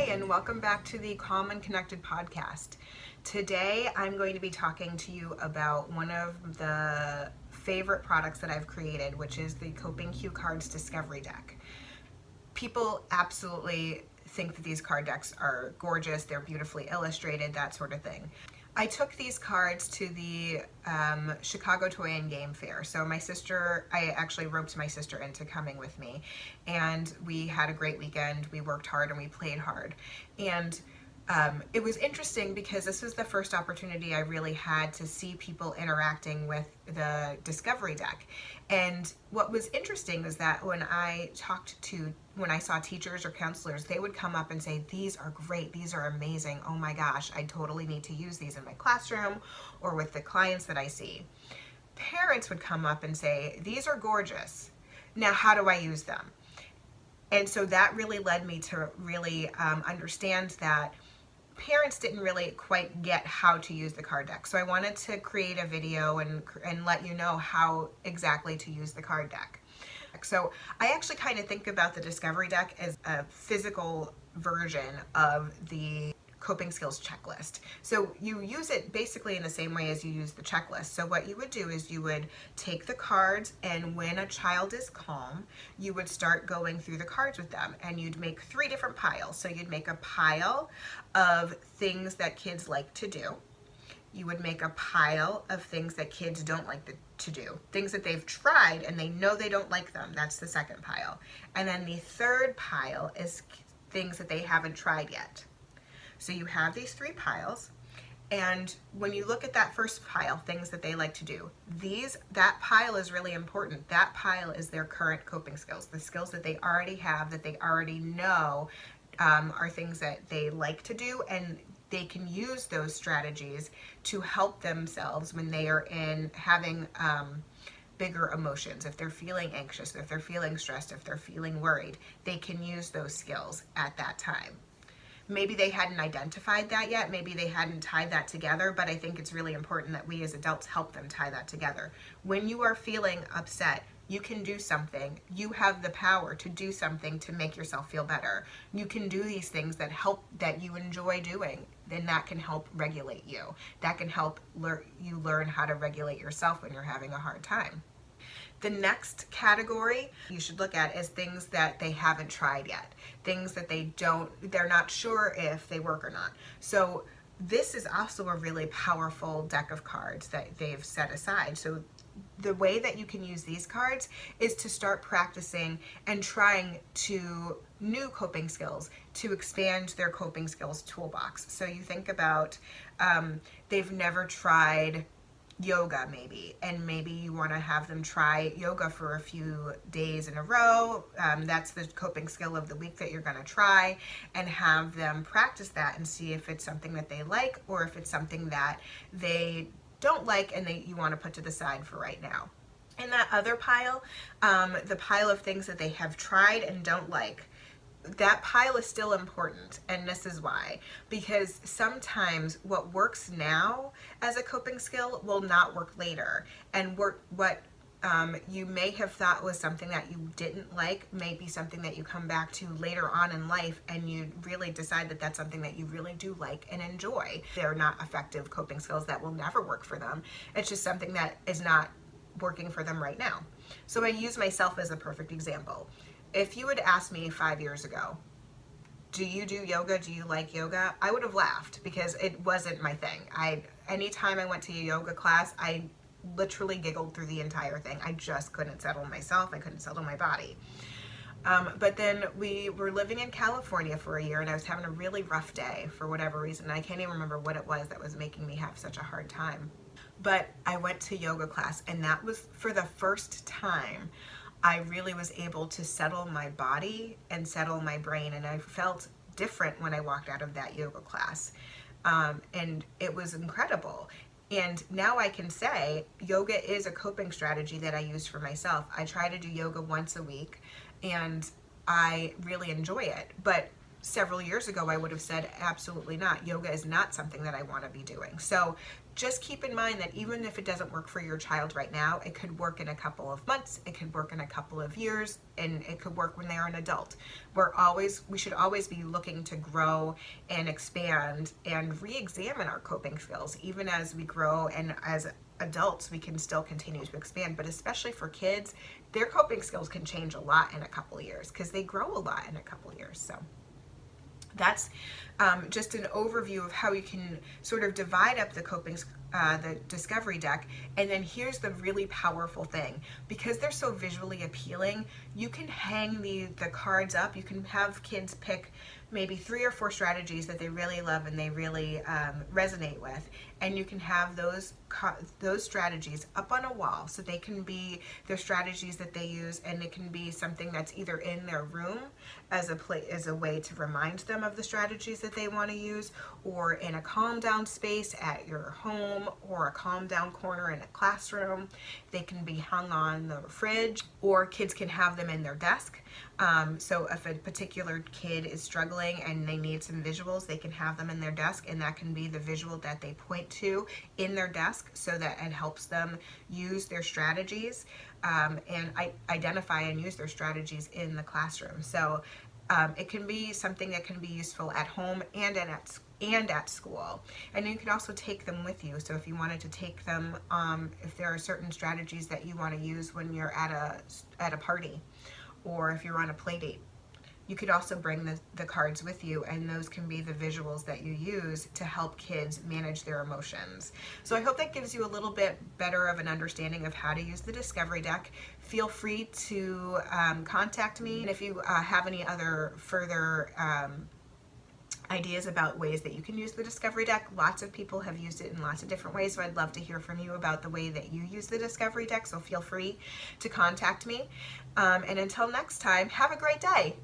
and welcome back to the Calm and Connected podcast. Today I'm going to be talking to you about one of the favorite products that I've created, which is the Coping Cue Cards Discovery Deck. People absolutely think that these card decks are gorgeous, they're beautifully illustrated, that sort of thing. I took these cards to the Chicago Toy and Game Fair. So I actually roped my sister into coming with me, and we had a great weekend. We worked hard and we played hard. And it was interesting because this was the first opportunity I really had to see people interacting with the Discovery Deck. And what was interesting is that when I saw teachers or counselors, they would come up and say, "These are great, these are amazing, oh my gosh, I totally need to use these in my classroom or with the clients that I see." Parents would come up and say, "These are gorgeous, now how do I use them?" And so that really led me to really understand that parents didn't really quite get how to use the card deck. So I wanted to create a video and let you know how exactly to use the card deck. So I actually kind of think about the Discovery Deck as a physical version of the coping skills checklist. So you use it basically in the same way as you use the checklist. So what you would do is you would take the cards, and when a child is calm, you would start going through the cards with them, and you'd make 3 different piles. So you'd make a pile of things that kids like to do. You would make a pile of things that kids don't like to do, things that they've tried and they know they don't like them. That's the second pile. And then the third pile is things that they haven't tried yet. So you have these 3 piles, and when you look at that first pile, things that they like to do, that pile is really important. That pile is their current coping skills, the skills that they already have, that they already know are things that they like to do, and they can use those strategies to help themselves when they are having bigger emotions. If they're feeling anxious, if they're feeling stressed, if they're feeling worried, they can use those skills at that time. Maybe they hadn't identified that yet, maybe they hadn't tied that together, but I think it's really important that we as adults help them tie that together. When you are feeling upset, you can do something. You have the power to do something to make yourself feel better. You can do these things that you enjoy doing, then that can help regulate you. That can help you learn how to regulate yourself when you're having a hard time. The next category you should look at is things that they haven't tried yet, things that they're not sure if they work or not. So this is also a really powerful deck of cards that they've set aside. So the way that you can use these cards is to start practicing and trying new coping skills to expand their coping skills toolbox. So you think about they've never tried yoga maybe, and maybe you want to have them try yoga for a few days in a row. That's the coping skill of the week that you're going to try, and have them practice that and see if it's something that they like or if it's something that they don't like and you want to put to the side for right now. In that other pile, the pile of things that they have tried and don't like, that pile is still important, and this is why. Because sometimes what works now as a coping skill will not work later, and what you may have thought was something that you didn't like may be something that you come back to later on in life, and you really decide that that's something that you really do like and enjoy. They're not effective coping skills that will never work for them. It's just something that is not working for them right now. So I use myself as a perfect example. If you had asked me 5 years ago, "Do you do yoga? Do you like yoga?" I would have laughed because it wasn't my thing. Anytime I went to a yoga class, I literally giggled through the entire thing. I just couldn't settle myself. I couldn't settle my body. But then we were living in California for a year, and I was having a really rough day for whatever reason. I can't even remember what it was that was making me have such a hard time. But I went to yoga class, and that was for the first time I really was able to settle my body and settle my brain, and I felt different when I walked out of that yoga class. And it was incredible. And now I can say yoga is a coping strategy that I use for myself. I try to do yoga once a week, and I really enjoy it. But several years ago, I would have said, absolutely not. Yoga is not something that I want to be doing. So just keep in mind that even if it doesn't work for your child right now, it could work in a couple of months, it could work in a couple of years, and it could work when they're an adult. We should always be looking to grow and expand and re-examine our coping skills. Even as we grow and as adults, we can still continue to expand, but especially for kids, their coping skills can change a lot in a couple of years because they grow a lot in a couple of years. So that's just an overview of how you can sort of divide up the discovery deck. And then here's the really powerful thing. Because they're so visually appealing, you can hang the cards up. You can have kids pick maybe 3 or 4 strategies that they really love and they really resonate with, and you can have those strategies up on a wall, so they can be their strategies that they use, and it can be something that's either in their room as a way to remind them of the strategies that they want to use, or in a calm down space at your home, or a calm down corner in a classroom. They can be hung on the fridge, or kids can have them in their desk. So if a particular kid is struggling and they need some visuals, they can have them in their desk, and that can be the visual that they point to in their desk, so that it helps them use their strategies and identify and use their strategies in the classroom. So it can be something that can be useful at home and at school. And you can also take them with you. So if you wanted to take them, if there are certain strategies that you want to use when you're at a party, or if you're on a play date, you could also bring the cards with you, and those can be the visuals that you use to help kids manage their emotions. So I hope that gives you a little bit better of an understanding of how to use the Discovery Deck. Feel free to contact me, and if you have any other further ideas about ways that you can use the Discovery Deck. Lots of people have used it in lots of different ways, so I'd love to hear from you about the way that you use the Discovery Deck, so feel free to contact me. And until next time, have a great day.